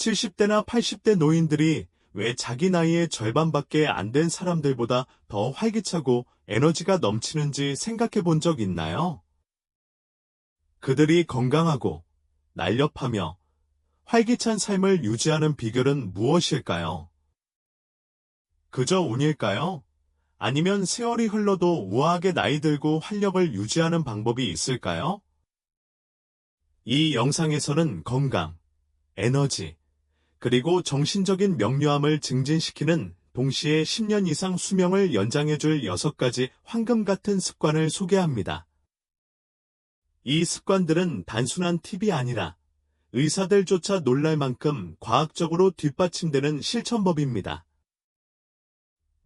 70대나 80대 노인들이 왜 자기 나이의 절반밖에 안 된 사람들보다 더 활기차고 에너지가 넘치는지 생각해 본 적 있나요? 그들이 건강하고 날렵하며 활기찬 삶을 유지하는 비결은 무엇일까요? 그저 운일까요? 아니면 세월이 흘러도 우아하게 나이 들고 활력을 유지하는 방법이 있을까요? 이 영상에서는 건강, 에너지, 그리고 정신적인 명료함을 증진시키는 동시에 10년 이상 수명을 연장해줄 6가지 황금 같은 습관을 소개합니다. 이 습관들은 단순한 팁이 아니라 의사들조차 놀랄 만큼 과학적으로 뒷받침되는 실천법입니다.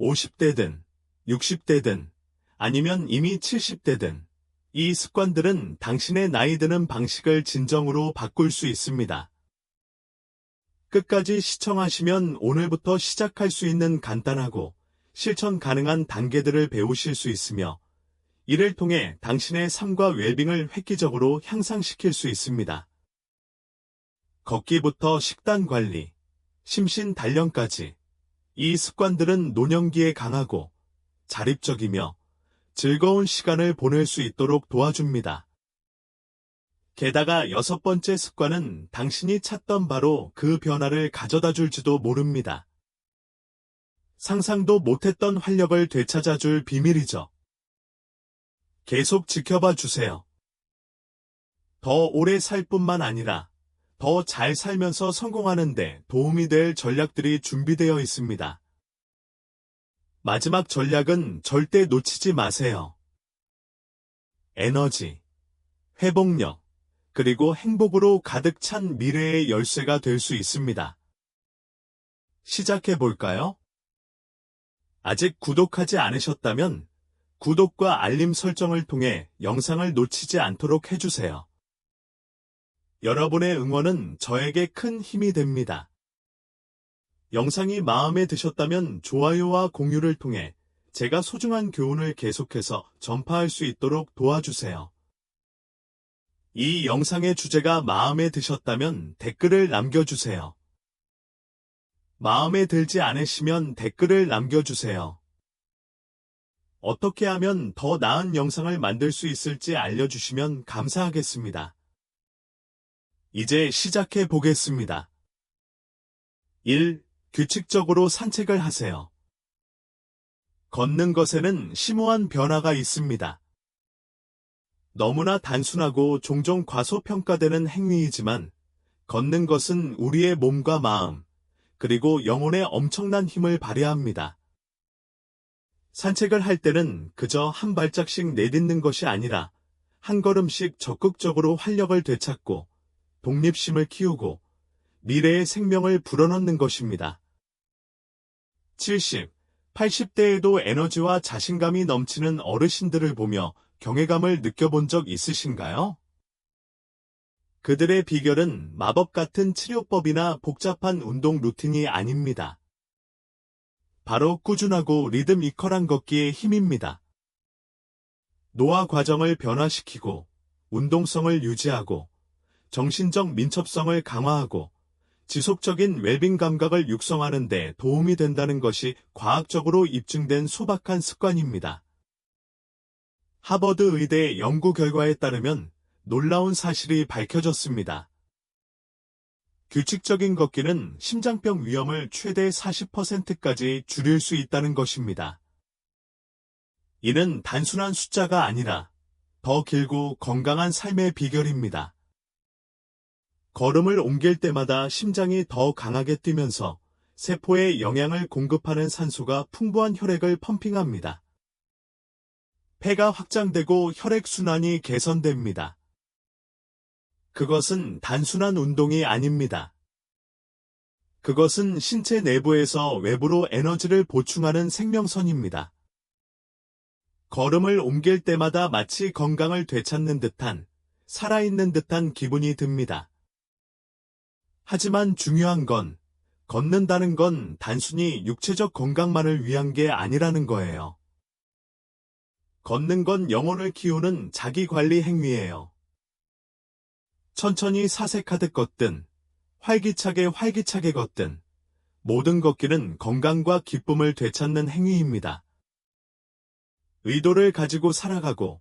50대든 60대든 아니면 이미 70대든 이 습관들은 당신의 나이 드는 방식을 진정으로 바꿀 수 있습니다. 끝까지 시청하시면 오늘부터 시작할 수 있는 간단하고 실천 가능한 단계들을 배우실 수 있으며 이를 통해 당신의 삶과 웰빙을 획기적으로 향상시킬 수 있습니다. 걷기부터 식단 관리, 심신 단련까지 이 습관들은 노년기에 강하고 자립적이며 즐거운 시간을 보낼 수 있도록 도와줍니다. 게다가 6번째 습관은 당신이 찾던 바로 그 변화를 가져다 줄지도 모릅니다. 상상도 못했던 활력을 되찾아줄 비밀이죠. 계속 지켜봐 주세요. 더 오래 살 뿐만 아니라 더 잘 살면서 성공하는 데 도움이 될 전략들이 준비되어 있습니다. 마지막 전략은 절대 놓치지 마세요. 에너지, 회복력, 그리고 행복으로 가득 찬 미래의 열쇠가 될 수 있습니다. 시작해 볼까요? 아직 구독하지 않으셨다면 구독과 알림 설정을 통해 영상을 놓치지 않도록 해주세요. 여러분의 응원은 저에게 큰 힘이 됩니다. 영상이 마음에 드셨다면 좋아요와 공유를 통해 제가 소중한 교훈을 계속해서 전파할 수 있도록 도와주세요. 이 영상의 주제가 마음에 드셨다면 댓글을 남겨주세요. 마음에 들지 않으시면 댓글을 남겨주세요. 어떻게 하면 더 나은 영상을 만들 수 있을지 알려주시면 감사하겠습니다. 이제 시작해 보겠습니다. 1. 규칙적으로 산책을 하세요. 걷는 것에는 심오한 변화가 있습니다. 너무나 단순하고 종종 과소평가되는 행위이지만 걷는 것은 우리의 몸과 마음, 그리고 영혼에 엄청난 힘을 발휘합니다. 산책을 할 때는 그저 한 발짝씩 내딛는 것이 아니라 한 걸음씩 적극적으로 활력을 되찾고 독립심을 키우고 미래의 생명을 불어넣는 것입니다. 70, 80대에도 에너지와 자신감이 넘치는 어르신들을 보며 경외감을 느껴본 적 있으신가요? 그들의 비결은 마법 같은 치료법이나 복잡한 운동 루틴이 아닙니다. 바로 꾸준하고 리드미컬한 걷기의 힘입니다. 노화 과정을 변화시키고 운동성을 유지하고 정신적 민첩성을 강화하고 지속적인 웰빙 감각을 육성하는 데 도움이 된다는 것이 과학적으로 입증된 소박한 습관입니다. 하버드 의대 연구 결과에 따르면 놀라운 사실이 밝혀졌습니다. 규칙적인 걷기는 심장병 위험을 최대 40%까지 줄일 수 있다는 것입니다. 이는 단순한 숫자가 아니라 더 길고 건강한 삶의 비결입니다. 걸음을 옮길 때마다 심장이 더 강하게 뛰면서 세포에 영양을 공급하는 산소가 풍부한 혈액을 펌핑합니다. 폐가 확장되고 혈액순환이 개선됩니다. 그것은 단순한 운동이 아닙니다. 그것은 신체 내부에서 외부로 에너지를 보충하는 생명선입니다. 걸음을 옮길 때마다 마치 건강을 되찾는 듯한, 살아있는 듯한 기분이 듭니다. 하지만 중요한 건, 걷는다는 건 단순히 육체적 건강만을 위한 게 아니라는 거예요. 걷는 건 영혼을 키우는 자기관리 행위예요. 천천히 사색하듯 걷든, 활기차게 걷든 모든 걷기는 건강과 기쁨을 되찾는 행위입니다. 의도를 가지고 살아가고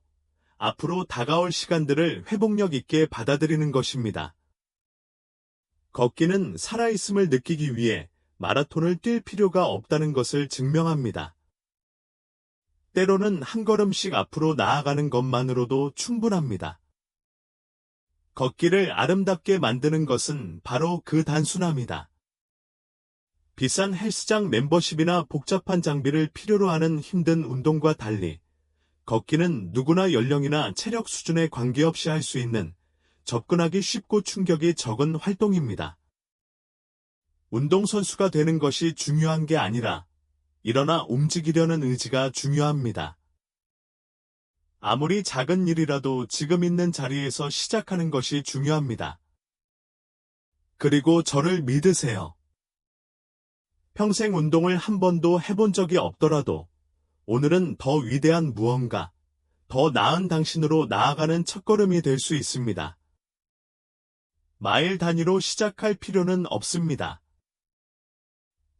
앞으로 다가올 시간들을 회복력 있게 받아들이는 것입니다. 걷기는 살아있음을 느끼기 위해 마라톤을 뛸 필요가 없다는 것을 증명합니다. 때로는 한 걸음씩 앞으로 나아가는 것만으로도 충분합니다. 걷기를 아름답게 만드는 것은 바로 그 단순함이다. 비싼 헬스장 멤버십이나 복잡한 장비를 필요로 하는 힘든 운동과 달리 걷기는 누구나 연령이나 체력 수준에 관계없이 할 수 있는 접근하기 쉽고 충격이 적은 활동입니다. 운동선수가 되는 것이 중요한 게 아니라 일어나 움직이려는 의지가 중요합니다. 아무리 작은 일이라도 지금 있는 자리에서 시작하는 것이 중요합니다. 그리고 저를 믿으세요. 평생 운동을 한 번도 해본 적이 없더라도 오늘은 더 위대한 무언가, 더 나은 당신으로 나아가는 첫걸음이 될 수 있습니다. 마일 단위로 시작할 필요는 없습니다.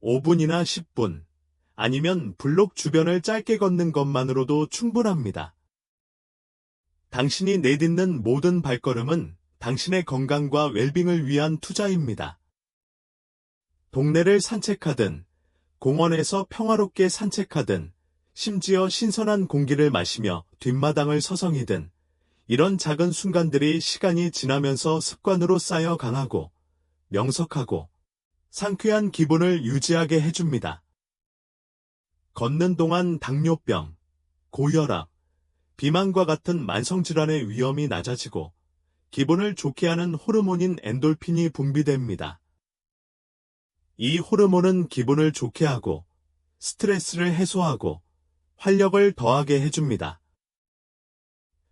5분이나 10분, 아니면 블록 주변을 짧게 걷는 것만으로도 충분합니다. 당신이 내딛는 모든 발걸음은 당신의 건강과 웰빙을 위한 투자입니다. 동네를 산책하든, 공원에서 평화롭게 산책하든, 심지어 신선한 공기를 마시며 뒷마당을 서성이든, 이런 작은 순간들이 시간이 지나면서 습관으로 쌓여 강하고, 명석하고, 상쾌한 기분을 유지하게 해줍니다. 걷는 동안 당뇨병, 고혈압, 비만과 같은 만성질환의 위험이 낮아지고 기분을 좋게 하는 호르몬인 엔돌핀이 분비됩니다. 이 호르몬은 기분을 좋게 하고 스트레스를 해소하고 활력을 더하게 해줍니다.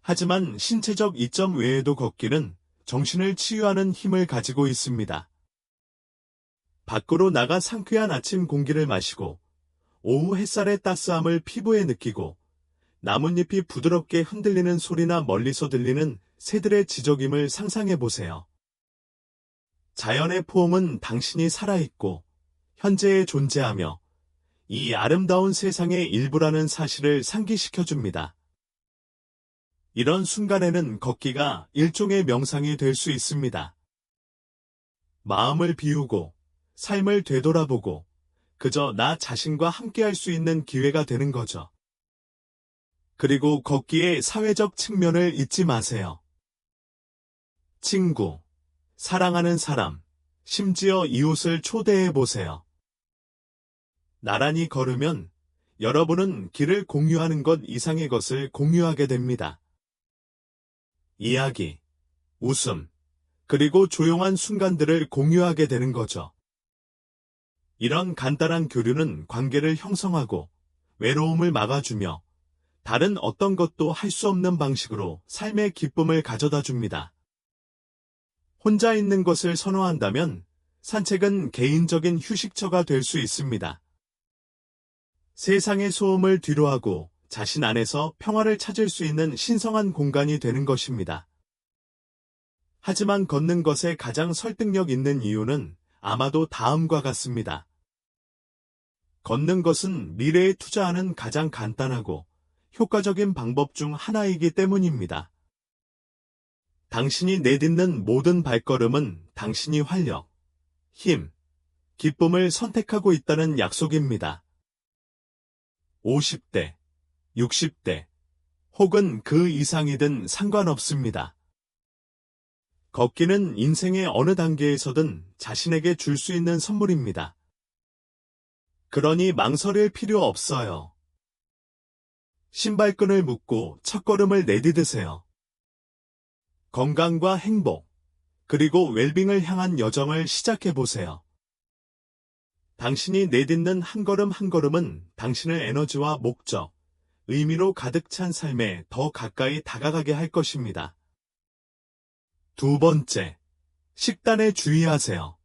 하지만 신체적 이점 외에도 걷기는 정신을 치유하는 힘을 가지고 있습니다. 밖으로 나가 상쾌한 아침 공기를 마시고 오후 햇살의 따스함을 피부에 느끼고 나뭇잎이 부드럽게 흔들리는 소리나 멀리서 들리는 새들의 지저귐을 상상해 보세요. 자연의 포옹은 당신이 살아있고 현재에 존재하며 이 아름다운 세상의 일부라는 사실을 상기시켜줍니다. 이런 순간에는 걷기가 일종의 명상이 될 수 있습니다. 마음을 비우고 삶을 되돌아보고 그저 나 자신과 함께할 수 있는 기회가 되는 거죠. 그리고 걷기의 사회적 측면을 잊지 마세요. 친구, 사랑하는 사람, 심지어 이웃을 초대해 보세요. 나란히 걸으면 여러분은 길을 공유하는 것 이상의 것을 공유하게 됩니다. 이야기, 웃음, 그리고 조용한 순간들을 공유하게 되는 거죠. 이런 간단한 교류는 관계를 형성하고 외로움을 막아주며 다른 어떤 것도 할 수 없는 방식으로 삶의 기쁨을 가져다 줍니다. 혼자 있는 것을 선호한다면 산책은 개인적인 휴식처가 될 수 있습니다. 세상의 소음을 뒤로하고 자신 안에서 평화를 찾을 수 있는 신성한 공간이 되는 것입니다. 하지만 걷는 것에 가장 설득력 있는 이유는 아마도 다음과 같습니다. 걷는 것은 미래에 투자하는 가장 간단하고 효과적인 방법 중 하나이기 때문입니다. 당신이 내딛는 모든 발걸음은 당신이 활력, 힘, 기쁨을 선택하고 있다는 약속입니다. 50대, 60대, 혹은 그 이상이든 상관없습니다. 걷기는 인생의 어느 단계에서든 자신에게 줄 수 있는 선물입니다. 그러니 망설일 필요 없어요. 신발끈을 묶고 첫걸음을 내디드세요. 건강과 행복, 그리고 웰빙을 향한 여정을 시작해보세요. 당신이 내딛는 한 걸음 한 걸음은 당신의 에너지와 목적, 의미로 가득 찬 삶에 더 가까이 다가가게 할 것입니다. 두 번째, 식단에 주의하세요.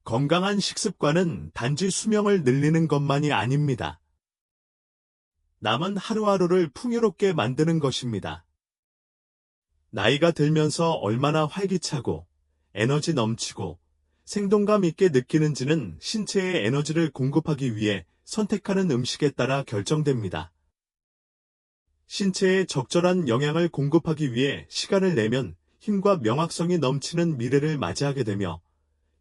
건강한 식습관은 단지 수명을 늘리는 것만이 아닙니다. 남은 하루하루를 풍요롭게 만드는 것입니다. 나이가 들면서 얼마나 활기차고 에너지 넘치고 생동감 있게 느끼는지는 신체에 에너지를 공급하기 위해 선택하는 음식에 따라 결정됩니다. 신체에 적절한 영양을 공급하기 위해 시간을 내면 힘과 명확성이 넘치는 미래를 맞이하게 되며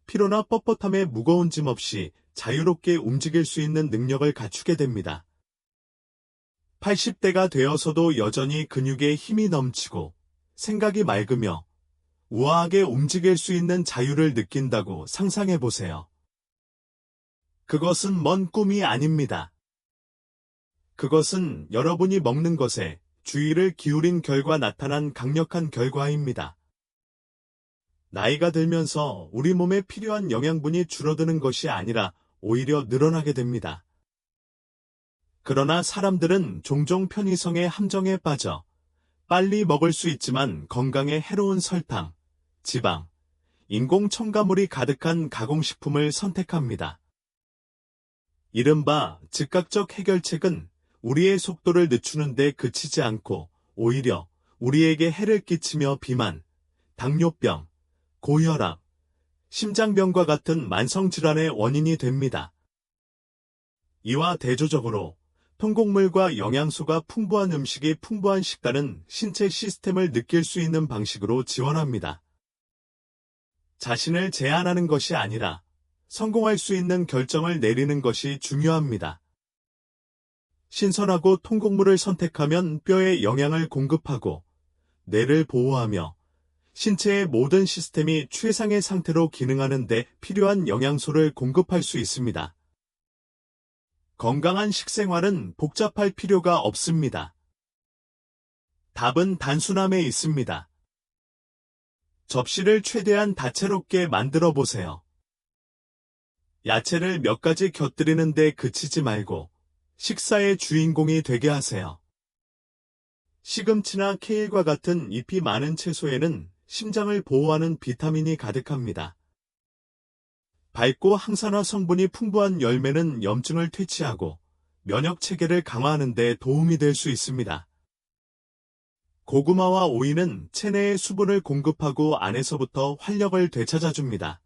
피로나 뻣뻣함에 무거운 짐 없이 자유롭게 움직일 수 있는 능력을 갖추게 됩니다. 80대가 되어서도 여전히 근육에 힘이 넘치고 생각이 맑으며 우아하게 움직일 수 있는 자유를 느낀다고 상상해 보세요. 그것은 먼 꿈이 아닙니다. 그것은 여러분이 먹는 것에 주의를 기울인 결과 나타난 강력한 결과입니다. 나이가 들면서 우리 몸에 필요한 영양분이 줄어드는 것이 아니라 오히려 늘어나게 됩니다. 그러나 사람들은 종종 편의성의 함정에 빠져 빨리 먹을 수 있지만 건강에 해로운 설탕, 지방, 인공 첨가물이 가득한 가공식품을 선택합니다. 이른바 즉각적 해결책은 우리의 속도를 늦추는 데 그치지 않고 오히려 우리에게 해를 끼치며 비만, 당뇨병, 고혈압, 심장병과 같은 만성질환의 원인이 됩니다. 이와 대조적으로 통곡물과 영양소가 풍부한 음식이 풍부한 식단은 신체 시스템을 느낄 수 있는 방식으로 지원합니다. 자신을 제한하는 것이 아니라 성공할 수 있는 결정을 내리는 것이 중요합니다. 신선하고 통곡물을 선택하면 뼈에 영양을 공급하고 뇌를 보호하며 신체의 모든 시스템이 최상의 상태로 기능하는 데 필요한 영양소를 공급할 수 있습니다. 건강한 식생활은 복잡할 필요가 없습니다. 답은 단순함에 있습니다. 접시를 최대한 다채롭게 만들어 보세요. 야채를 몇 가지 곁들이는 데 그치지 말고 식사의 주인공이 되게 하세요. 시금치나 케일과 같은 잎이 많은 채소에는 심장을 보호하는 비타민이 가득합니다. 밝고 항산화 성분이 풍부한 열매는 염증을 퇴치하고 면역 체계를 강화하는 데 도움이 될 수 있습니다. 고구마와 오이는 체내에 수분을 공급하고 안에서부터 활력을 되찾아줍니다.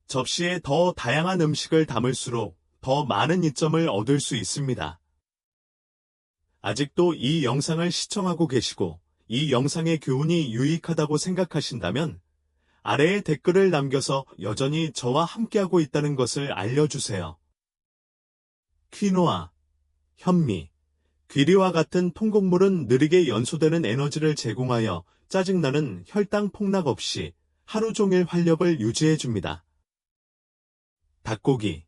접시에 더 다양한 음식을 담을수록 더 많은 이점을 얻을 수 있습니다. 아직도 이 영상을 시청하고 계시고 이 영상의 교훈이 유익하다고 생각하신다면 아래에 댓글을 남겨서 여전히 저와 함께하고 있다는 것을 알려주세요. 퀴노아, 현미, 귀리와 같은 통곡물은 느리게 연소되는 에너지를 제공하여 짜증나는 혈당 폭락 없이 하루 종일 활력을 유지해줍니다. 닭고기,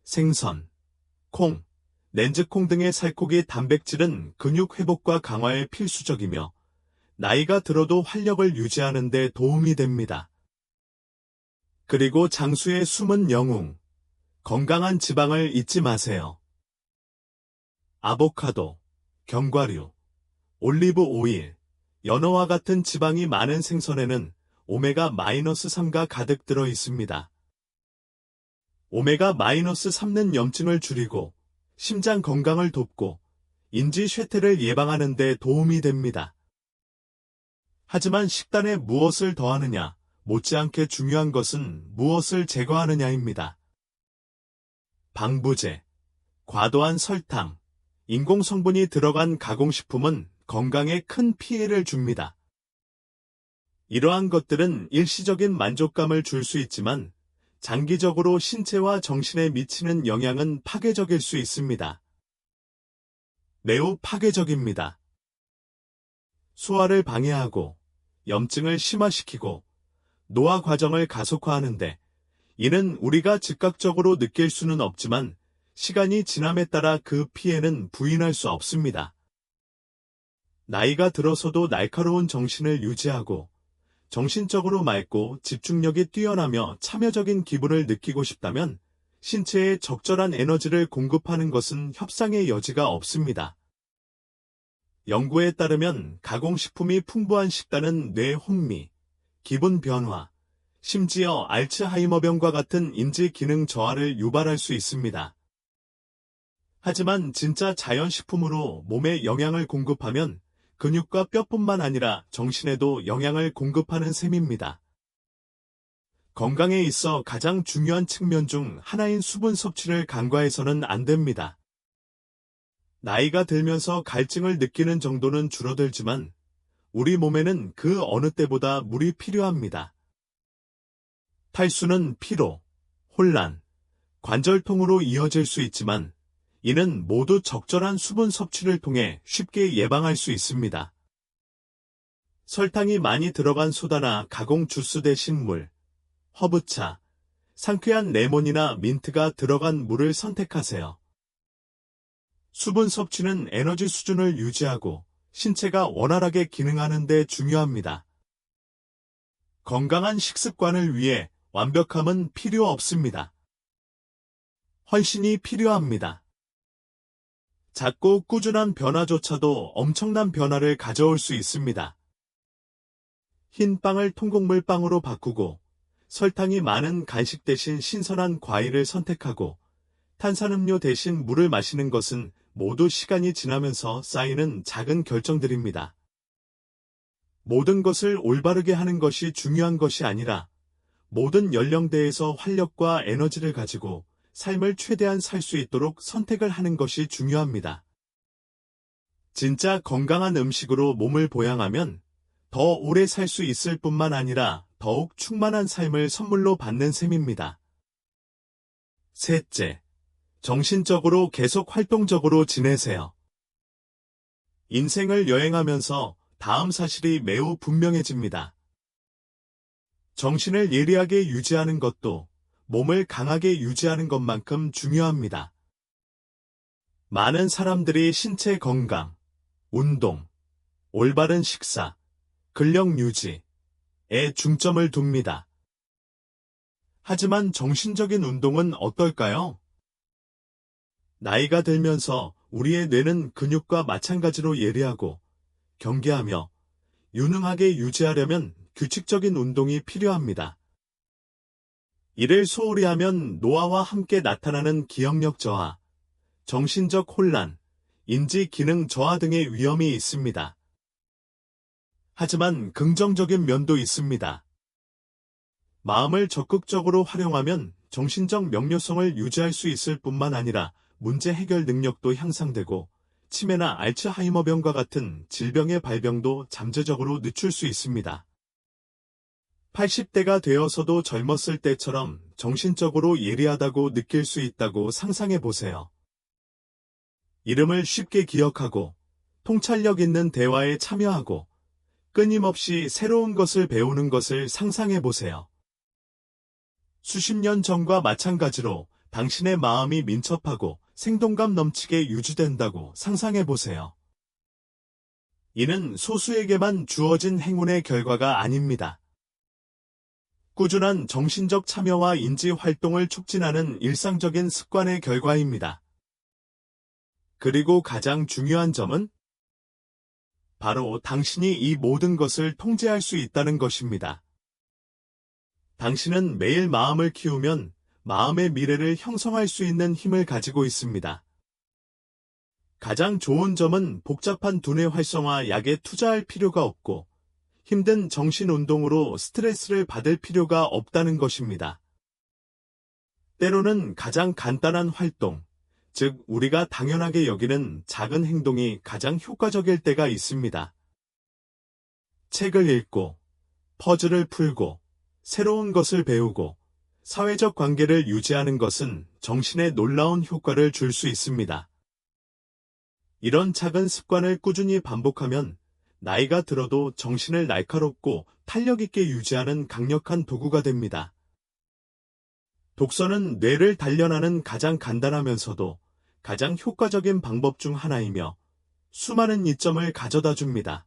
생선, 콩, 렌즈콩 등의 살코기 단백질은 근육 회복과 강화에 필수적이며 나이가 들어도 활력을 유지하는 데 도움이 됩니다. 그리고 장수의 숨은 영웅, 건강한 지방을 잊지 마세요. 아보카도, 견과류, 올리브 오일, 연어와 같은 지방이 많은 생선에는 오메가-3가 가득 들어 있습니다. 오메가-3는 염증을 줄이고 심장 건강을 돕고 인지 쇠퇴를 예방하는 데 도움이 됩니다. 하지만 식단에 무엇을 더하느냐, 못지않게 중요한 것은 무엇을 제거하느냐입니다. 방부제, 과도한 설탕, 인공성분이 들어간 가공식품은 건강에 큰 피해를 줍니다. 이러한 것들은 일시적인 만족감을 줄 수 있지만 장기적으로 신체와 정신에 미치는 영향은 파괴적일 수 있습니다. 매우 파괴적입니다. 소화를 방해하고 염증을 심화시키고 노화 과정을 가속화하는데 이는 우리가 즉각적으로 느낄 수는 없지만 시간이 지남에 따라 그 피해는 부인할 수 없습니다. 나이가 들어서도 날카로운 정신을 유지하고 정신적으로 맑고 집중력이 뛰어나며 참여적인 기분을 느끼고 싶다면 신체에 적절한 에너지를 공급하는 것은 협상의 여지가 없습니다. 연구에 따르면 가공식품이 풍부한 식단은 뇌 혼미, 기분 변화, 심지어 알츠하이머병과 같은 인지 기능 저하를 유발할 수 있습니다. 하지만 진짜 자연식품으로 몸에 영양을 공급하면 근육과 뼈뿐만 아니라 정신에도 영양을 공급하는 셈입니다. 건강에 있어 가장 중요한 측면 중 하나인 수분 섭취를 간과해서는 안 됩니다. 나이가 들면서 갈증을 느끼는 정도는 줄어들지만 우리 몸에는 그 어느 때보다 물이 필요합니다. 탈수는 피로, 혼란, 관절통으로 이어질 수 있지만 이는 모두 적절한 수분 섭취를 통해 쉽게 예방할 수 있습니다. 설탕이 많이 들어간 소다나 가공 주스 대신 물, 허브차, 상쾌한 레몬이나 민트가 들어간 물을 선택하세요. 수분 섭취는 에너지 수준을 유지하고 신체가 원활하게 기능하는 데 중요합니다. 건강한 식습관을 위해 완벽함은 필요 없습니다. 헌신이 필요합니다. 작고 꾸준한 변화조차도 엄청난 변화를 가져올 수 있습니다. 흰 빵을 통곡물 빵으로 바꾸고 설탕이 많은 간식 대신 신선한 과일을 선택하고 탄산음료 대신 물을 마시는 것은 모두 시간이 지나면서 쌓이는 작은 결정들입니다. 모든 것을 올바르게 하는 것이 중요한 것이 아니라 모든 연령대에서 활력과 에너지를 가지고 삶을 최대한 살 수 있도록 선택을 하는 것이 중요합니다. 진짜 건강한 음식으로 몸을 보양하면 더 오래 살 수 있을 뿐만 아니라 더욱 충만한 삶을 선물로 받는 셈입니다. 셋째, 정신적으로 계속 활동적으로 지내세요. 인생을 여행하면서 다음 사실이 매우 분명해집니다. 정신을 예리하게 유지하는 것도 몸을 강하게 유지하는 것만큼 중요합니다. 많은 사람들이 신체 건강, 운동, 올바른 식사, 근력 유지에 중점을 둡니다. 하지만 정신적인 운동은 어떨까요? 나이가 들면서 우리의 뇌는 근육과 마찬가지로 예리하고 경계하며 유능하게 유지하려면 규칙적인 운동이 필요합니다. 이를 소홀히 하면 노화와 함께 나타나는 기억력 저하, 정신적 혼란, 인지 기능 저하 등의 위험이 있습니다. 하지만 긍정적인 면도 있습니다. 마음을 적극적으로 활용하면 정신적 명료성을 유지할 수 있을 뿐만 아니라 문제 해결 능력도 향상되고 치매나 알츠하이머병과 같은 질병의 발병도 잠재적으로 늦출 수 있습니다. 80대가 되어서도 젊었을 때처럼 정신적으로 예리하다고 느낄 수 있다고 상상해 보세요. 이름을 쉽게 기억하고 통찰력 있는 대화에 참여하고 끊임없이 새로운 것을 배우는 것을 상상해 보세요. 수십 년 전과 마찬가지로 당신의 마음이 민첩하고 생동감 넘치게 유지된다고 상상해 보세요. 이는 소수에게만 주어진 행운의 결과가 아닙니다. 꾸준한 정신적 참여와 인지 활동을 촉진하는 일상적인 습관의 결과입니다. 그리고 가장 중요한 점은 바로 당신이 이 모든 것을 통제할 수 있다는 것입니다. 당신은 매일 마음을 키우면 마음의 미래를 형성할 수 있는 힘을 가지고 있습니다. 가장 좋은 점은 복잡한 두뇌 활성화 약에 투자할 필요가 없고 힘든 정신운동으로 스트레스를 받을 필요가 없다는 것입니다. 때로는 가장 간단한 활동, 즉 우리가 당연하게 여기는 작은 행동이 가장 효과적일 때가 있습니다. 책을 읽고, 퍼즐을 풀고, 새로운 것을 배우고, 사회적 관계를 유지하는 것은 정신에 놀라운 효과를 줄 수 있습니다. 이런 작은 습관을 꾸준히 반복하면 나이가 들어도 정신을 날카롭고 탄력 있게 유지하는 강력한 도구가 됩니다. 독서는 뇌를 단련하는 가장 간단하면서도 가장 효과적인 방법 중 하나이며 수많은 이점을 가져다 줍니다.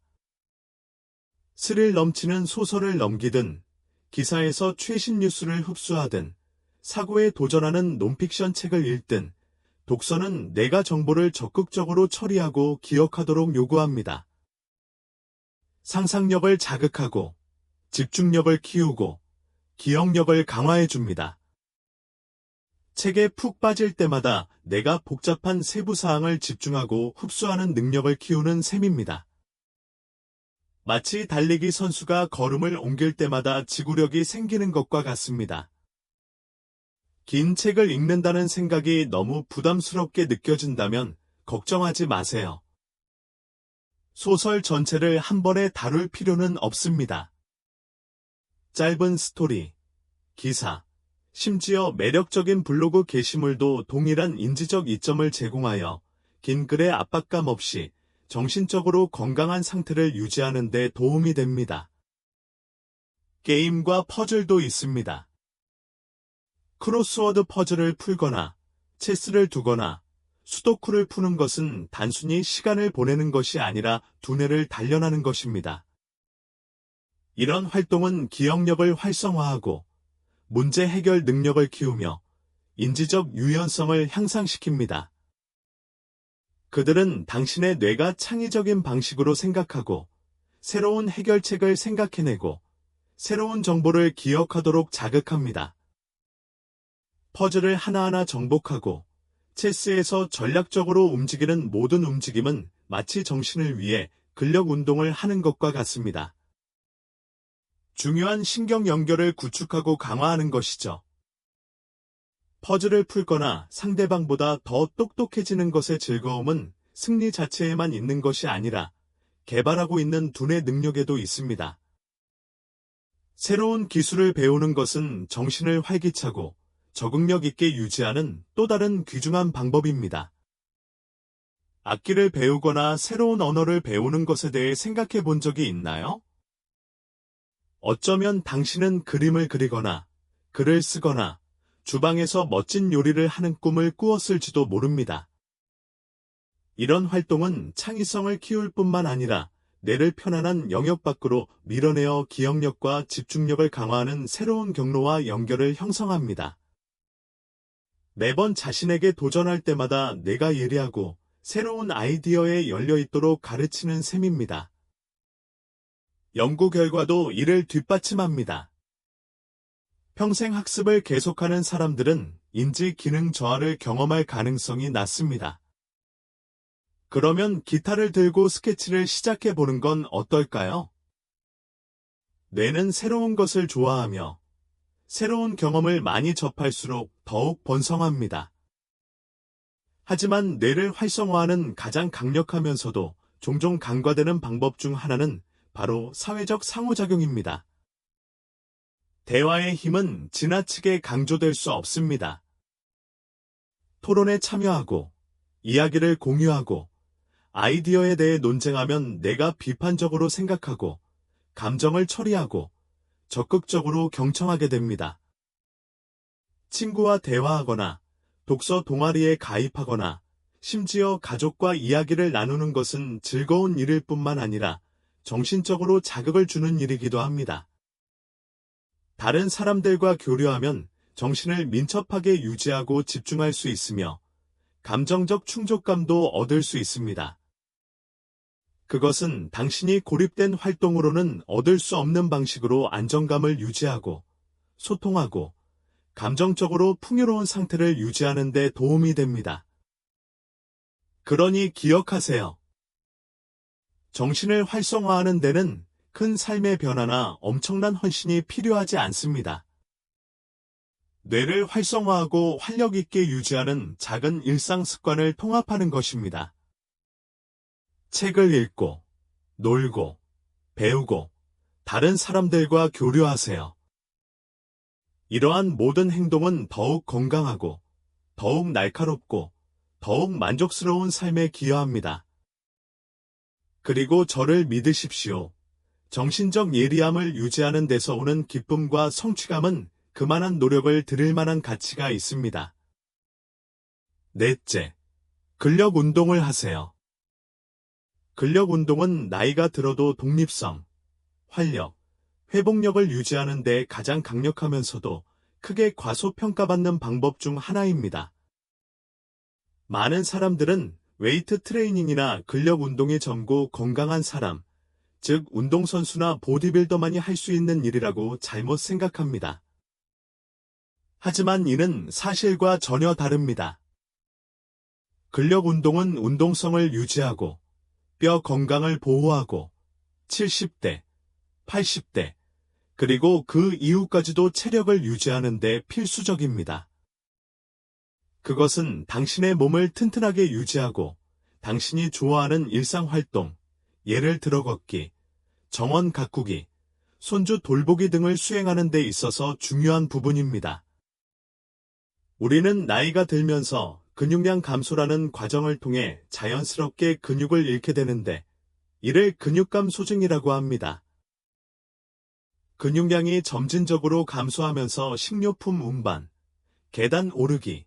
스릴 넘치는 소설을 넘기든 기사에서 최신 뉴스를 흡수하든 사고에 도전하는 논픽션 책을 읽든 독서는 내가 정보를 적극적으로 처리하고 기억하도록 요구합니다. 상상력을 자극하고 집중력을 키우고 기억력을 강화해 줍니다. 책에 푹 빠질 때마다 내가 복잡한 세부 사항을 집중하고 흡수하는 능력을 키우는 셈입니다. 마치 달리기 선수가 걸음을 옮길 때마다 지구력이 생기는 것과 같습니다. 긴 책을 읽는다는 생각이 너무 부담스럽게 느껴진다면 걱정하지 마세요. 소설 전체를 한 번에 다룰 필요는 없습니다. 짧은 스토리, 기사, 심지어 매력적인 블로그 게시물도 동일한 인지적 이점을 제공하여 긴 글의 압박감 없이 정신적으로 건강한 상태를 유지하는 데 도움이 됩니다. 게임과 퍼즐도 있습니다. 크로스워드 퍼즐을 풀거나 체스를 두거나 수도쿠를 푸는 것은 단순히 시간을 보내는 것이 아니라 두뇌를 단련하는 것입니다. 이런 활동은 기억력을 활성화하고 문제 해결 능력을 키우며 인지적 유연성을 향상시킵니다. 그들은 당신의 뇌가 창의적인 방식으로 생각하고 새로운 해결책을 생각해내고 새로운 정보를 기억하도록 자극합니다. 퍼즐을 하나하나 정복하고 체스에서 전략적으로 움직이는 모든 움직임은 마치 정신을 위해 근력 운동을 하는 것과 같습니다. 중요한 신경 연결을 구축하고 강화하는 것이죠. 퍼즐을 풀거나 상대방보다 더 똑똑해지는 것의 즐거움은 승리 자체에만 있는 것이 아니라 개발하고 있는 두뇌 능력에도 있습니다. 새로운 기술을 배우는 것은 정신을 활기차고 적응력 있게 유지하는 또 다른 귀중한 방법입니다. 악기를 배우거나 새로운 언어를 배우는 것에 대해 생각해 본 적이 있나요? 어쩌면 당신은 그림을 그리거나 글을 쓰거나 주방에서 멋진 요리를 하는 꿈을 꾸었을지도 모릅니다. 이런 활동은 창의성을 키울 뿐만 아니라 뇌를 편안한 영역 밖으로 밀어내어 기억력과 집중력을 강화하는 새로운 경로와 연결을 형성합니다. 매번 자신에게 도전할 때마다 뇌가 예리하고 새로운 아이디어에 열려있도록 가르치는 셈입니다. 연구 결과도 이를 뒷받침합니다. 평생 학습을 계속하는 사람들은 인지 기능 저하를 경험할 가능성이 낮습니다. 그러면 기타를 들고 스케치를 시작해보는 건 어떨까요? 뇌는 새로운 것을 좋아하며 새로운 경험을 많이 접할수록 더욱 번성합니다. 하지만 뇌를 활성화하는 가장 강력하면서도 종종 간과되는 방법 중 하나는 바로 사회적 상호작용입니다. 대화의 힘은 지나치게 강조될 수 없습니다. 토론에 참여하고 이야기를 공유하고 아이디어에 대해 논쟁하면 내가 비판적으로 생각하고 감정을 처리하고 적극적으로 경청하게 됩니다. 친구와 대화하거나 독서 동아리에 가입하거나 심지어 가족과 이야기를 나누는 것은 즐거운 일일 뿐만 아니라 정신적으로 자극을 주는 일이기도 합니다. 다른 사람들과 교류하면 정신을 민첩하게 유지하고 집중할 수 있으며 감정적 충족감도 얻을 수 있습니다. 그것은 당신이 고립된 활동으로는 얻을 수 없는 방식으로 안정감을 유지하고 소통하고 감정적으로 풍요로운 상태를 유지하는 데 도움이 됩니다. 그러니 기억하세요. 정신을 활성화하는 데는 큰 삶의 변화나 엄청난 헌신이 필요하지 않습니다. 뇌를 활성화하고 활력 있게 유지하는 작은 일상 습관을 통합하는 것입니다. 책을 읽고, 놀고, 배우고, 다른 사람들과 교류하세요. 이러한 모든 행동은 더욱 건강하고, 더욱 날카롭고, 더욱 만족스러운 삶에 기여합니다. 그리고 저를 믿으십시오. 정신적 예리함을 유지하는 데서 오는 기쁨과 성취감은 그만한 노력을 들일 만한 가치가 있습니다. 넷째, 근력 운동을 하세요. 근력 운동은 나이가 들어도 독립성, 활력, 회복력을 유지하는 데 가장 강력하면서도 크게 과소평가받는 방법 중 하나입니다. 많은 사람들은 웨이트 트레이닝이나 근력 운동이 전부 건강한 사람, 즉 운동선수나 보디빌더만이 할 수 있는 일이라고 잘못 생각합니다. 하지만 이는 사실과 전혀 다릅니다. 근력 운동은 운동성을 유지하고 뼈 건강을 보호하고 70대, 80대, 그리고 그 이후까지도 체력을 유지하는 데 필수적입니다. 그것은 당신의 몸을 튼튼하게 유지하고 당신이 좋아하는 일상활동, 예를 들어 걷기, 정원 가꾸기, 손주 돌보기 등을 수행하는 데 있어서 중요한 부분입니다. 우리는 나이가 들면서 근육량 감소라는 과정을 통해 자연스럽게 근육을 잃게 되는데 이를 근육감 소증이라고 합니다. 근육량이 점진적으로 감소하면서 식료품 운반, 계단 오르기,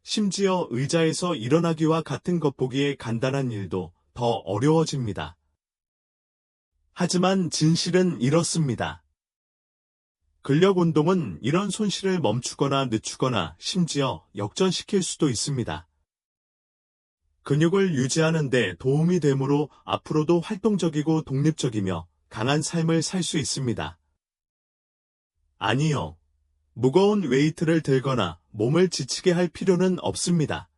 심지어 의자에서 일어나기와 같은 겉보기에 간단한 일도 더 어려워집니다. 하지만 진실은 이렇습니다. 근력 운동은 이런 손실을 멈추거나 늦추거나 심지어 역전시킬 수도 있습니다. 근육을 유지하는 데 도움이 되므로 앞으로도 활동적이고 독립적이며 강한 삶을 살 수 있습니다. 아니요. 무거운 웨이트를 들거나 몸을 지치게 할 필요는 없습니다.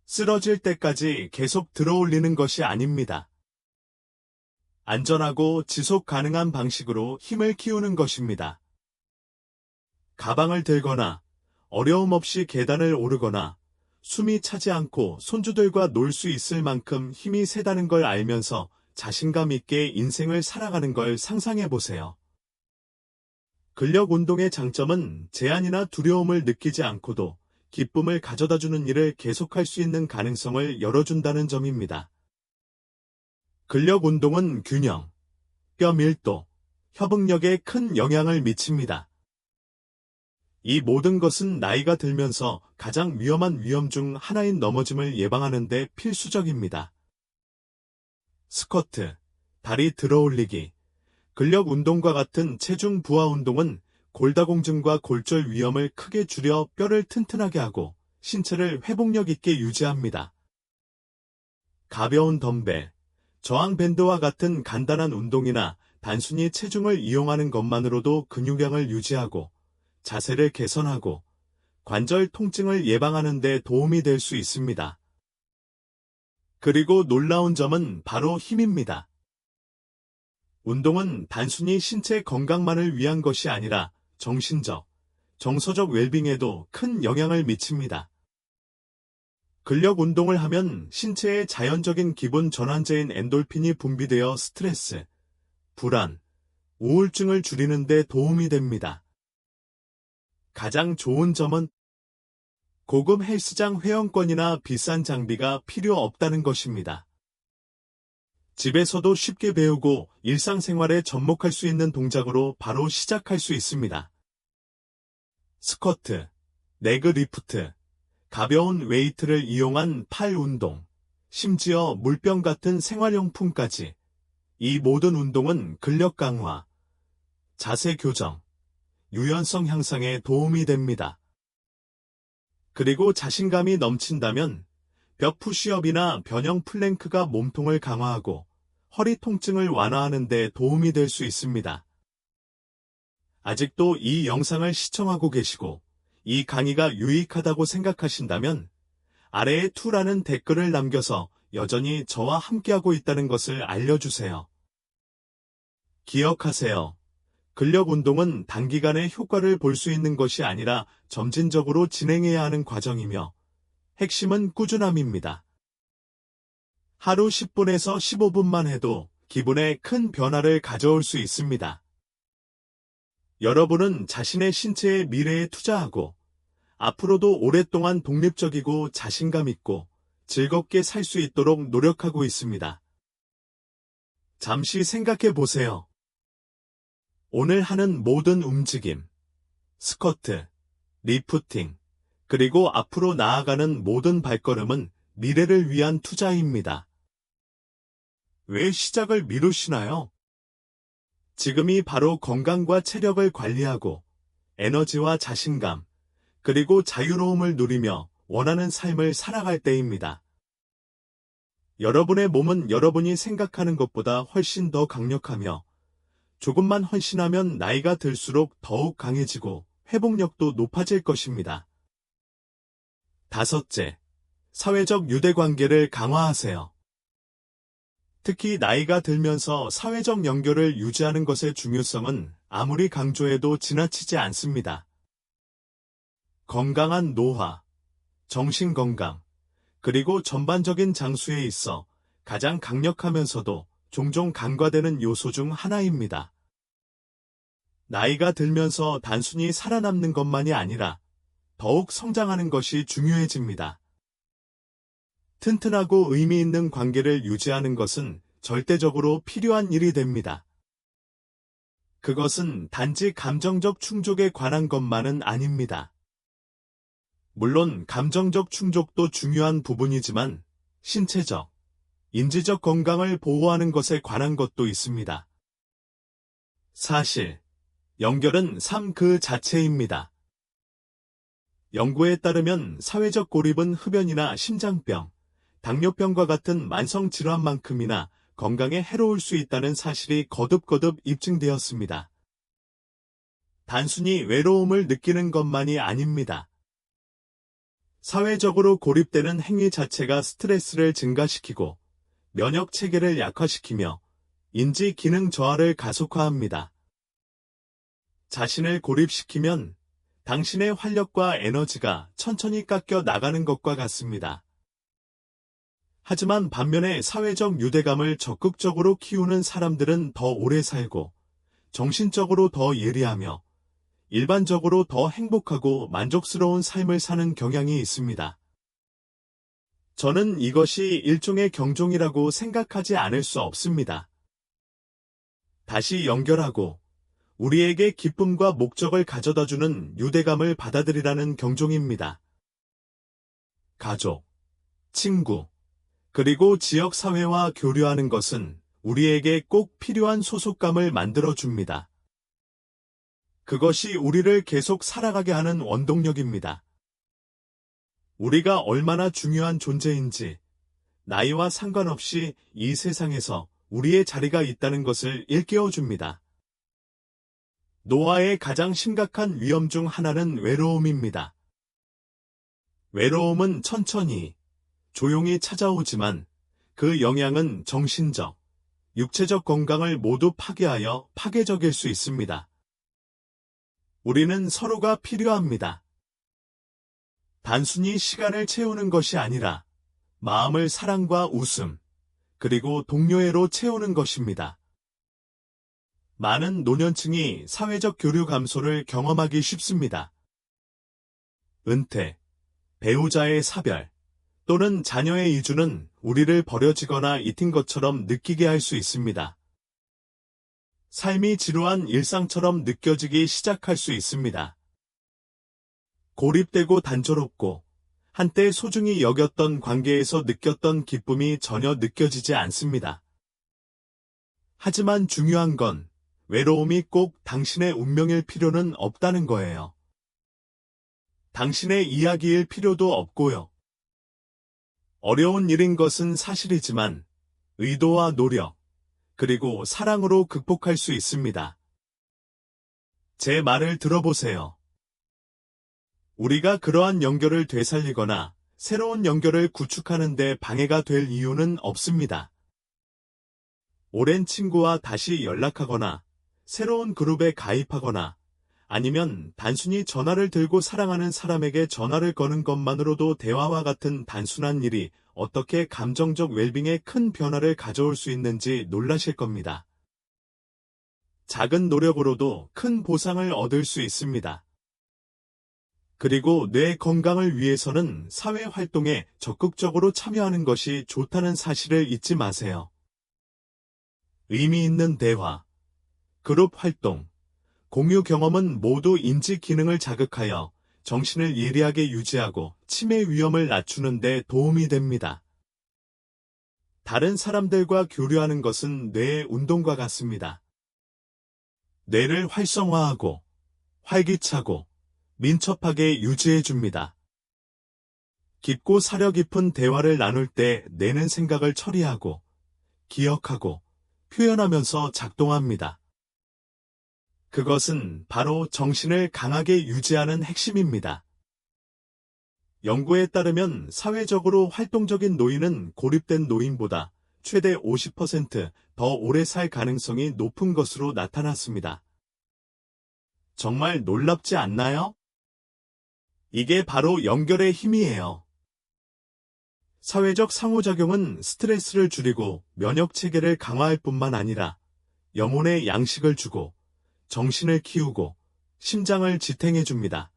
쓰러질 때까지 계속 들어올리는 것이 아닙니다. 안전하고 지속 가능한 방식으로 힘을 키우는 것입니다. 가방을 들거나 어려움 없이 계단을 오르거나 숨이 차지 않고 손주들과 놀 수 있을 만큼 힘이 세다는 걸 알면서 자신감 있게 인생을 살아가는 걸 상상해 보세요. 근력 운동의 장점은 제한이나 두려움을 느끼지 않고도 기쁨을 가져다주는 일을 계속할 수 있는 가능성을 열어준다는 점입니다. 근력 운동은 균형, 뼈 밀도, 협응력에 큰 영향을 미칩니다. 이 모든 것은 나이가 들면서 가장 위험한 위험 중 하나인 넘어짐을 예방하는 데 필수적입니다. 스쿼트, 다리 들어올리기, 근력 운동과 같은 체중 부하 운동은 골다공증과 골절 위험을 크게 줄여 뼈를 튼튼하게 하고 신체를 회복력 있게 유지합니다. 가벼운 덤벨, 저항 밴드와 같은 간단한 운동이나 단순히 체중을 이용하는 것만으로도 근육량을 유지하고 자세를 개선하고 관절 통증을 예방하는 데 도움이 될 수 있습니다. 그리고 놀라운 점은 바로 힘입니다. 운동은 단순히 신체 건강만을 위한 것이 아니라 정신적, 정서적 웰빙에도 큰 영향을 미칩니다. 근력 운동을 하면 신체의 자연적인 기분 전환제인 엔돌핀이 분비되어 스트레스, 불안, 우울증을 줄이는 데 도움이 됩니다. 가장 좋은 점은 고급 헬스장 회원권이나 비싼 장비가 필요 없다는 것입니다. 집에서도 쉽게 배우고 일상생활에 접목할 수 있는 동작으로 바로 시작할 수 있습니다. 스쿼트, 레그 리프트, 가벼운 웨이트를 이용한 팔 운동, 심지어 물병 같은 생활용품까지 이 모든 운동은 근력 강화, 자세 교정, 유연성 향상에 도움이 됩니다. 그리고 자신감이 넘친다면 벽 푸시업이나 변형 플랭크가 몸통을 강화하고 허리 통증을 완화하는 데 도움이 될 수 있습니다. 아직도 이 영상을 시청하고 계시고 이 강의가 유익하다고 생각하신다면 아래에 2라는 댓글을 남겨서 여전히 저와 함께하고 있다는 것을 알려주세요. 기억하세요. 근력 운동은 단기간에 효과를 볼 수 있는 것이 아니라 점진적으로 진행해야 하는 과정이며 핵심은 꾸준함입니다. 하루 10분에서 15분만 해도 기분에 큰 변화를 가져올 수 있습니다. 여러분은 자신의 신체의 미래에 투자하고 앞으로도 오랫동안 독립적이고 자신감 있고 즐겁게 살 수 있도록 노력하고 있습니다. 잠시 생각해 보세요. 오늘 하는 모든 움직임, 스쿼트, 리프팅, 그리고 앞으로 나아가는 모든 발걸음은 미래를 위한 투자입니다. 왜 시작을 미루시나요? 지금이 바로 건강과 체력을 관리하고 에너지와 자신감, 그리고 자유로움을 누리며 원하는 삶을 살아갈 때입니다. 여러분의 몸은 여러분이 생각하는 것보다 훨씬 더 강력하며 조금만 헌신하면 나이가 들수록 더욱 강해지고 회복력도 높아질 것입니다. 5째, 사회적 유대관계를 강화하세요. 특히 나이가 들면서 사회적 연결을 유지하는 것의 중요성은 아무리 강조해도 지나치지 않습니다. 건강한 노화, 정신건강, 그리고 전반적인 장수에 있어 가장 강력하면서도 종종 간과되는 요소 중 하나입니다. 나이가 들면서 단순히 살아남는 것만이 아니라 더욱 성장하는 것이 중요해집니다. 튼튼하고 의미 있는 관계를 유지하는 것은 절대적으로 필요한 일이 됩니다. 그것은 단지 감정적 충족에 관한 것만은 아닙니다. 물론 감정적 충족도 중요한 부분이지만 신체적, 인지적 건강을 보호하는 것에 관한 것도 있습니다. 사실, 연결은 삶 그 자체입니다. 연구에 따르면 사회적 고립은 흡연이나 심장병, 당뇨병과 같은 만성질환만큼이나 건강에 해로울 수 있다는 사실이 거듭거듭 입증되었습니다. 단순히 외로움을 느끼는 것만이 아닙니다. 사회적으로 고립되는 행위 자체가 스트레스를 증가시키고 면역 체계를 약화시키며 인지 기능 저하를 가속화합니다. 자신을 고립시키면 당신의 활력과 에너지가 천천히 깎여 나가는 것과 같습니다. 하지만 반면에 사회적 유대감을 적극적으로 키우는 사람들은 더 오래 살고 정신적으로 더 예리하며 일반적으로 더 행복하고 만족스러운 삶을 사는 경향이 있습니다. 저는 이것이 일종의 경종이라고 생각하지 않을 수 없습니다. 다시 연결하고 우리에게 기쁨과 목적을 가져다주는 유대감을 받아들이라는 경종입니다. 가족, 친구, 그리고 지역사회와 교류하는 것은 우리에게 꼭 필요한 소속감을 만들어줍니다. 그것이 우리를 계속 살아가게 하는 원동력입니다. 우리가 얼마나 중요한 존재인지, 나이와 상관없이 이 세상에서 우리의 자리가 있다는 것을 일깨워줍니다. 노화의 가장 심각한 위험 중 하나는 외로움입니다. 외로움은 천천히, 조용히 찾아오지만 그 영향은 정신적, 육체적 건강을 모두 파괴하여 파괴적일 수 있습니다. 우리는 서로가 필요합니다. 단순히 시간을 채우는 것이 아니라 마음을 사랑과 웃음, 그리고 동료애로 채우는 것입니다. 많은 노년층이 사회적 교류 감소를 경험하기 쉽습니다. 은퇴, 배우자의 사별, 또는 자녀의 이주는 우리를 버려지거나 잊힌 것처럼 느끼게 할 수 있습니다. 삶이 지루한 일상처럼 느껴지기 시작할 수 있습니다. 고립되고 단조롭고 한때 소중히 여겼던 관계에서 느꼈던 기쁨이 전혀 느껴지지 않습니다. 하지만 중요한 건 외로움이 꼭 당신의 운명일 필요는 없다는 거예요. 당신의 이야기일 필요도 없고요. 어려운 일인 것은 사실이지만 의도와 노력, 그리고 사랑으로 극복할 수 있습니다. 제 말을 들어보세요. 우리가 그러한 연결을 되살리거나 새로운 연결을 구축하는 데 방해가 될 이유는 없습니다. 오랜 친구와 다시 연락하거나 새로운 그룹에 가입하거나 아니면 단순히 전화를 들고 사랑하는 사람에게 전화를 거는 것만으로도 대화와 같은 단순한 일이 어떻게 감정적 웰빙에 큰 변화를 가져올 수 있는지 놀라실 겁니다. 작은 노력으로도 큰 보상을 얻을 수 있습니다. 그리고 뇌 건강을 위해서는 사회 활동에 적극적으로 참여하는 것이 좋다는 사실을 잊지 마세요. 의미 있는 대화, 그룹 활동, 공유 경험은 모두 인지 기능을 자극하여 정신을 예리하게 유지하고 치매 위험을 낮추는 데 도움이 됩니다. 다른 사람들과 교류하는 것은 뇌의 운동과 같습니다. 뇌를 활성화하고 활기차고 민첩하게 유지해줍니다. 깊고 사려 깊은 대화를 나눌 때 뇌는 생각을 처리하고 기억하고 표현하면서 작동합니다. 그것은 바로 정신을 강하게 유지하는 핵심입니다. 연구에 따르면 사회적으로 활동적인 노인은 고립된 노인보다 최대 50%더 오래 살 가능성이 높은 것으로 나타났습니다. 정말 놀랍지 않나요? 이게 바로 연결의 힘이에요. 사회적 상호작용은 스트레스를 줄이고 면역 체계를 강화할 뿐만 아니라 영혼에 양식을 주고 정신을 키우고 심장을 지탱해 줍니다.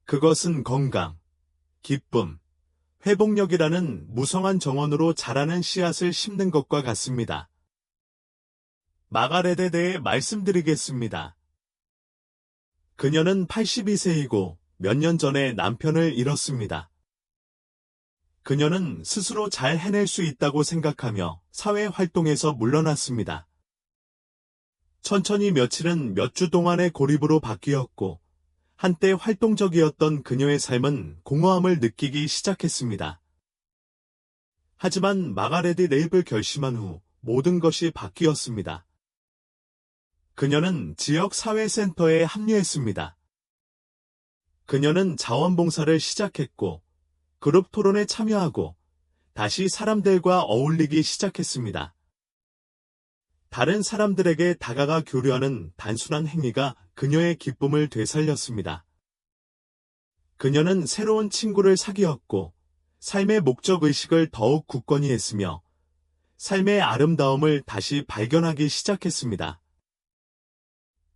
그것은 건강, 기쁨, 회복력이라는 무성한 정원으로 자라는 씨앗을 심는 것과 같습니다. 마가렛에 대해 말씀드리겠습니다. 그녀는 82세이고 몇 년 전에 남편을 잃었습니다. 그녀는 스스로 잘 해낼 수 있다고 생각하며 사회 활동에서 물러났습니다. 천천히 며칠은 몇 주 동안의 고립으로 바뀌었고 한때 활동적이었던 그녀의 삶은 공허함을 느끼기 시작했습니다. 하지만 마가렛이 레입을 결심한 후 모든 것이 바뀌었습니다. 그녀는 지역 사회센터에 합류했습니다. 그녀는 자원봉사를 시작했고 그룹 토론에 참여하고 다시 사람들과 어울리기 시작했습니다. 다른 사람들에게 다가가 교류하는 단순한 행위가 그녀의 기쁨을 되살렸습니다. 그녀는 새로운 친구를 사귀었고 삶의 목적의식을 더욱 굳건히 했으며 삶의 아름다움을 다시 발견하기 시작했습니다.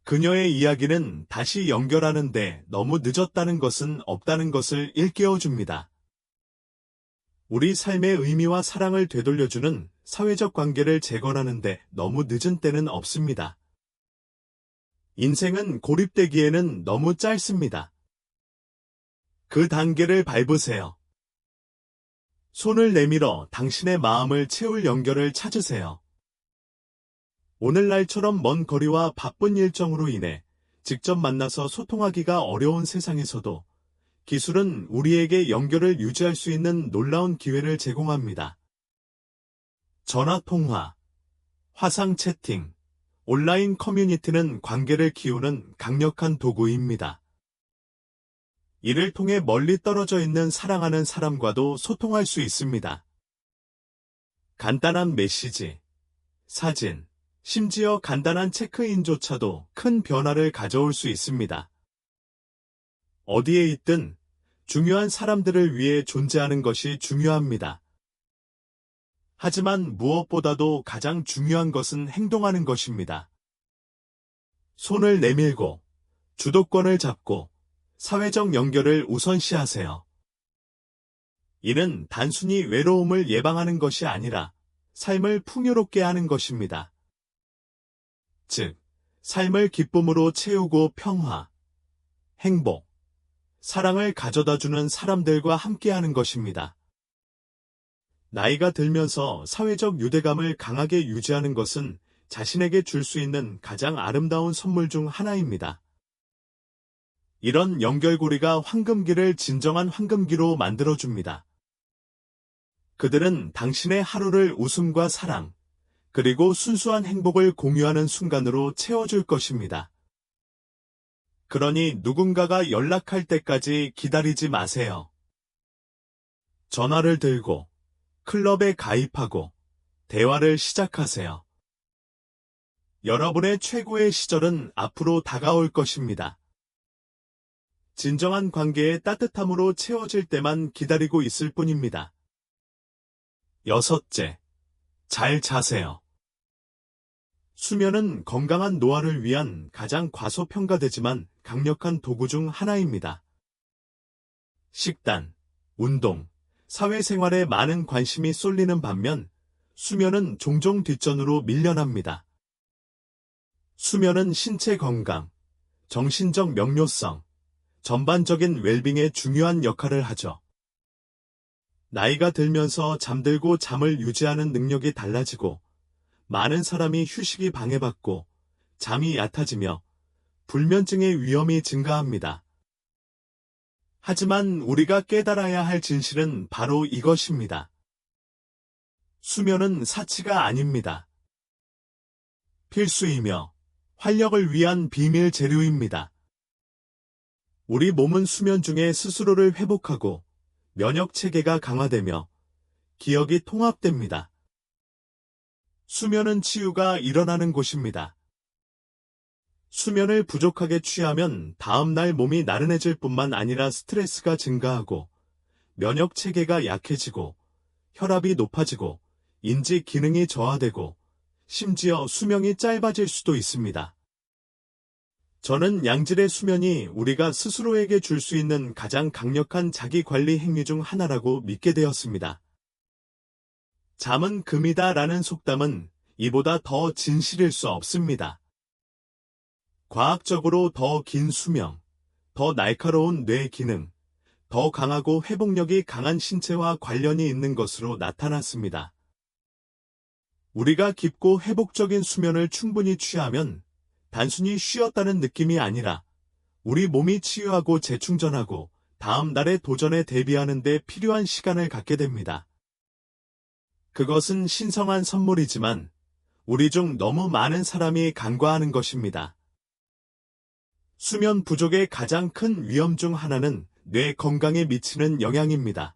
그녀의 이야기는 다시 연결하는데 너무 늦었다는 것은 없다는 것을 일깨워줍니다. 우리 삶의 의미와 사랑을 되돌려주는 사회적 관계를 재건하는데 너무 늦은 때는 없습니다. 인생은 고립되기에는 너무 짧습니다. 그 단계를 밟으세요. 손을 내밀어 당신의 마음을 채울 연결을 찾으세요. 오늘날처럼 먼 거리와 바쁜 일정으로 인해 직접 만나서 소통하기가 어려운 세상에서도 기술은 우리에게 연결을 유지할 수 있는 놀라운 기회를 제공합니다. 전화통화, 화상 채팅, 온라인 커뮤니티는 관계를 키우는 강력한 도구입니다. 이를 통해 멀리 떨어져 있는 사랑하는 사람과도 소통할 수 있습니다. 간단한 메시지, 사진, 심지어 간단한 체크인조차도 큰 변화를 가져올 수 있습니다. 어디에 있든 중요한 사람들을 위해 존재하는 것이 중요합니다. 하지만 무엇보다도 가장 중요한 것은 행동하는 것입니다. 손을 내밀고 주도권을 잡고 사회적 연결을 우선시하세요. 이는 단순히 외로움을 예방하는 것이 아니라 삶을 풍요롭게 하는 것입니다. 즉, 삶을 기쁨으로 채우고 평화, 행복, 사랑을 가져다주는 사람들과 함께하는 것입니다. 나이가 들면서 사회적 유대감을 강하게 유지하는 것은 자신에게 줄 수 있는 가장 아름다운 선물 중 하나입니다. 이런 연결고리가 황금기를 진정한 황금기로 만들어줍니다. 그들은 당신의 하루를 웃음과 사랑, 그리고 순수한 행복을 공유하는 순간으로 채워줄 것입니다. 그러니 누군가가 연락할 때까지 기다리지 마세요. 전화를 들고 클럽에 가입하고 대화를 시작하세요. 여러분의 최고의 시절은 앞으로 다가올 것입니다. 진정한 관계의 따뜻함으로 채워질 때만 기다리고 있을 뿐입니다. 여섯째, 잘 자세요. 수면은 건강한 노화를 위한 가장 과소평가되지만 강력한 도구 중 하나입니다. 식단, 운동, 사회생활에 많은 관심이 쏠리는 반면 수면은 종종 뒷전으로 밀려납니다. 수면은 신체 건강, 정신적 명료성, 전반적인 웰빙에 중요한 역할을 하죠. 나이가 들면서 잠들고 잠을 유지하는 능력이 달라지고 많은 사람이 휴식이 방해받고 잠이 얕아지며 불면증의 위험이 증가합니다. 하지만 우리가 깨달아야 할 진실은 바로 이것입니다. 수면은 사치가 아닙니다. 필수이며 활력을 위한 비밀 재료입니다. 우리 몸은 수면 중에 스스로를 회복하고 면역 체계가 강화되며 기억이 통합됩니다. 수면은 치유가 일어나는 곳입니다. 수면을 부족하게 취하면 다음날 몸이 나른해질 뿐만 아니라 스트레스가 증가하고 면역 체계가 약해지고 혈압이 높아지고 인지 기능이 저하되고 심지어 수명이 짧아질 수도 있습니다. 저는 양질의 수면이 우리가 스스로에게 줄 수 있는 가장 강력한 자기관리 행위 중 하나라고 믿게 되었습니다. 잠은 금이다라는 속담은 이보다 더 진실일 수 없습니다. 과학적으로 더 긴 수명, 더 날카로운 뇌 기능, 더 강하고 회복력이 강한 신체와 관련이 있는 것으로 나타났습니다. 우리가 깊고 회복적인 수면을 충분히 취하면 단순히 쉬었다는 느낌이 아니라 우리 몸이 치유하고 재충전하고 다음 날의 도전에 대비하는 데 필요한 시간을 갖게 됩니다. 그것은 신성한 선물이지만 우리 중 너무 많은 사람이 간과하는 것입니다. 수면 부족의 가장 큰 위험 중 하나는 뇌 건강에 미치는 영향입니다.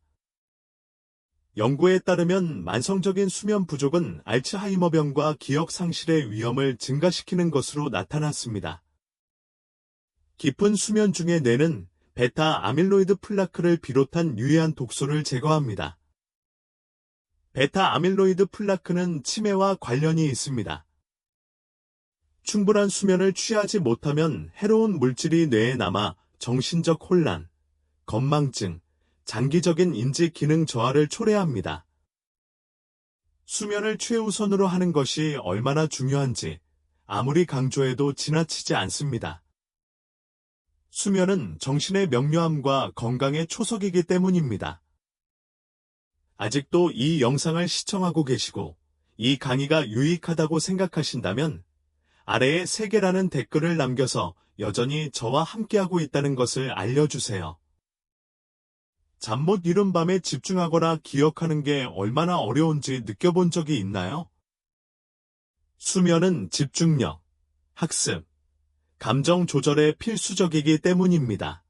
연구에 따르면 만성적인 수면 부족은 알츠하이머병과 기억 상실의 위험을 증가시키는 것으로 나타났습니다. 깊은 수면 중에 뇌는 베타 아밀로이드 플라크를 비롯한 유해한 독소를 제거합니다. 베타 아밀로이드 플라크는 치매와 관련이 있습니다. 충분한 수면을 취하지 못하면 해로운 물질이 뇌에 남아 정신적 혼란, 건망증, 장기적인 인지 기능 저하를 초래합니다. 수면을 최우선으로 하는 것이 얼마나 중요한지 아무리 강조해도 지나치지 않습니다. 수면은 정신의 명료함과 건강의 초석이기 때문입니다. 아직도 이 영상을 시청하고 계시고 이 강의가 유익하다고 생각하신다면 아래에 3개라는 댓글을 남겨서 여전히 저와 함께하고 있다는 것을 알려주세요. 잠 못 이룬 밤에 집중하거나 기억하는 게 얼마나 어려운지 느껴본 적이 있나요? 수면은 집중력, 학습, 감정 조절에 필수적이기 때문입니다.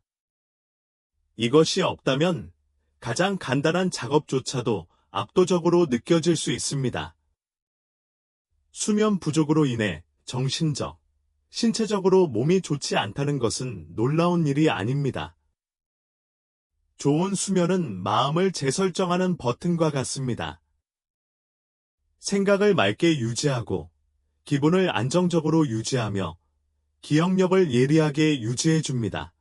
이것이 없다면 가장 간단한 작업조차도 압도적으로 느껴질 수 있습니다. 수면 부족으로 인해 정신적, 신체적으로 몸이 좋지 않다는 것은 놀라운 일이 아닙니다. 좋은 수면은 마음을 재설정하는 버튼과 같습니다. 생각을 맑게 유지하고 기분을 안정적으로 유지하며 기억력을 예리하게 유지해줍니다.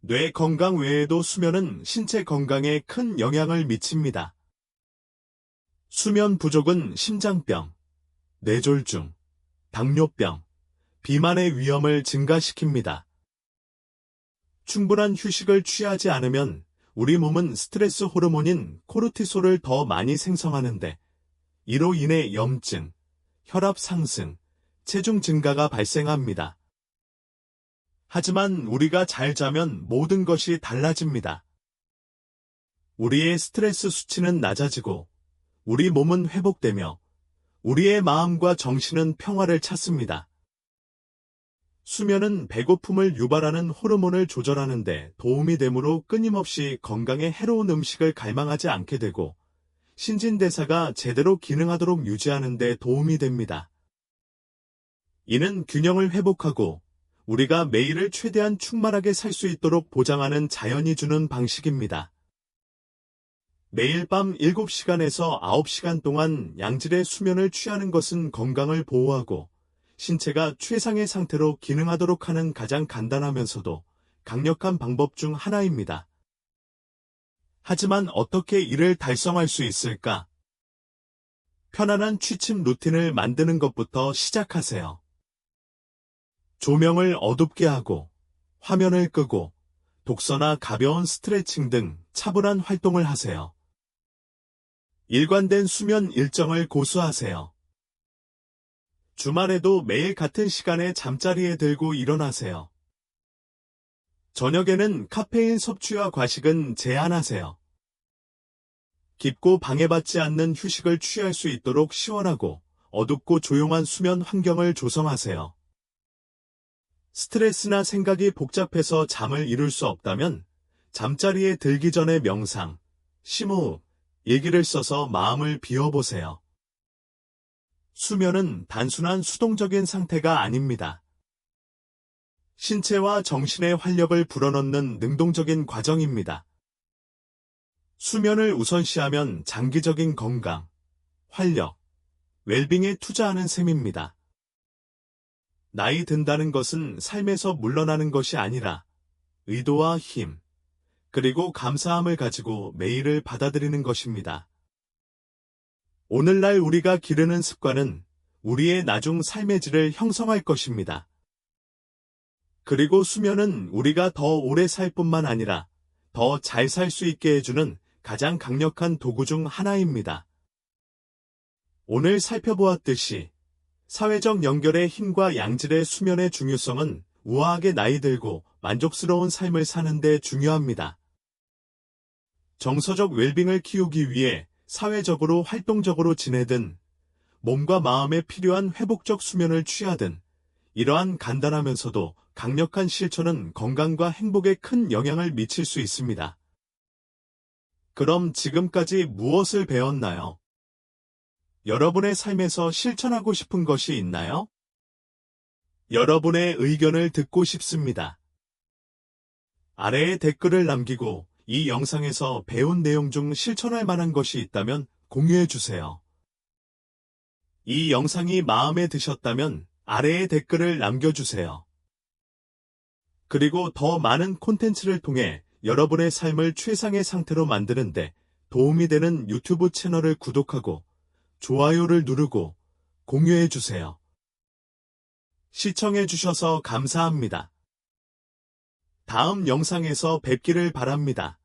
뇌 건강 외에도 수면은 신체 건강에 큰 영향을 미칩니다. 수면 부족은 심장병, 뇌졸중, 당뇨병, 비만의 위험을 증가시킵니다. 충분한 휴식을 취하지 않으면 우리 몸은 스트레스 호르몬인 코르티솔을 더 많이 생성하는데 이로 인해 염증, 혈압 상승, 체중 증가가 발생합니다. 하지만 우리가 잘 자면 모든 것이 달라집니다. 우리의 스트레스 수치는 낮아지고 우리 몸은 회복되며 우리의 마음과 정신은 평화를 찾습니다. 수면은 배고픔을 유발하는 호르몬을 조절하는 데 도움이 되므로 끊임없이 건강에 해로운 음식을 갈망하지 않게 되고 신진대사가 제대로 기능하도록 유지하는 데 도움이 됩니다. 이는 균형을 회복하고 우리가 매일을 최대한 충만하게 살 수 있도록 보장하는 자연이 주는 방식입니다. 매일 밤 7시간에서 9시간 동안 양질의 수면을 취하는 것은 건강을 보호하고 신체가 최상의 상태로 기능하도록 하는 가장 간단하면서도 강력한 방법 중 하나입니다. 하지만 어떻게 이를 달성할 수 있을까? 편안한 취침 루틴을 만드는 것부터 시작하세요. 조명을 어둡게 하고 화면을 끄고 독서나 가벼운 스트레칭 등 차분한 활동을 하세요. 일관된 수면 일정을 고수하세요. 주말에도 매일 같은 시간에 잠자리에 들고 일어나세요. 저녁에는 카페인 섭취와 과식은 제한하세요. 깊고 방해받지 않는 휴식을 취할 수 있도록 시원하고 어둡고 조용한 수면 환경을 조성하세요. 스트레스나 생각이 복잡해서 잠을 이룰 수 없다면 잠자리에 들기 전에 명상, 심호흡, 일기를 써서 마음을 비워보세요. 수면은 단순한 수동적인 상태가 아닙니다. 신체와 정신의 활력을 불어넣는 능동적인 과정입니다. 수면을 우선시하면 장기적인 건강, 활력, 웰빙에 투자하는 셈입니다. 나이 든다는 것은 삶에서 물러나는 것이 아니라 의도와 힘, 그리고 감사함을 가지고 매일을 받아들이는 것입니다. 오늘날 우리가 기르는 습관은 우리의 나중 삶의 질을 형성할 것입니다. 그리고 수면은 우리가 더 오래 살 뿐만 아니라 더 잘 살 수 있게 해주는 가장 강력한 도구 중 하나입니다. 오늘 살펴보았듯이 사회적 연결의 힘과 양질의 수면의 중요성은 우아하게 나이 들고 만족스러운 삶을 사는 데 중요합니다. 정서적 웰빙을 키우기 위해 사회적으로 활동적으로 지내든 몸과 마음에 필요한 회복적 수면을 취하든 이러한 간단하면서도 강력한 실천은 건강과 행복에 큰 영향을 미칠 수 있습니다. 그럼 지금까지 무엇을 배웠나요? 여러분의 삶에서 실천하고 싶은 것이 있나요? 여러분의 의견을 듣고 싶습니다. 아래에 댓글을 남기고 이 영상에서 배운 내용 중 실천할 만한 것이 있다면 공유해 주세요. 이 영상이 마음에 드셨다면 아래에 댓글을 남겨주세요. 그리고 더 많은 콘텐츠를 통해 여러분의 삶을 최상의 상태로 만드는데 도움이 되는 유튜브 채널을 구독하고 좋아요를 누르고 공유해 주세요. 시청해 주셔서 감사합니다. 다음 영상에서 뵙기를 바랍니다.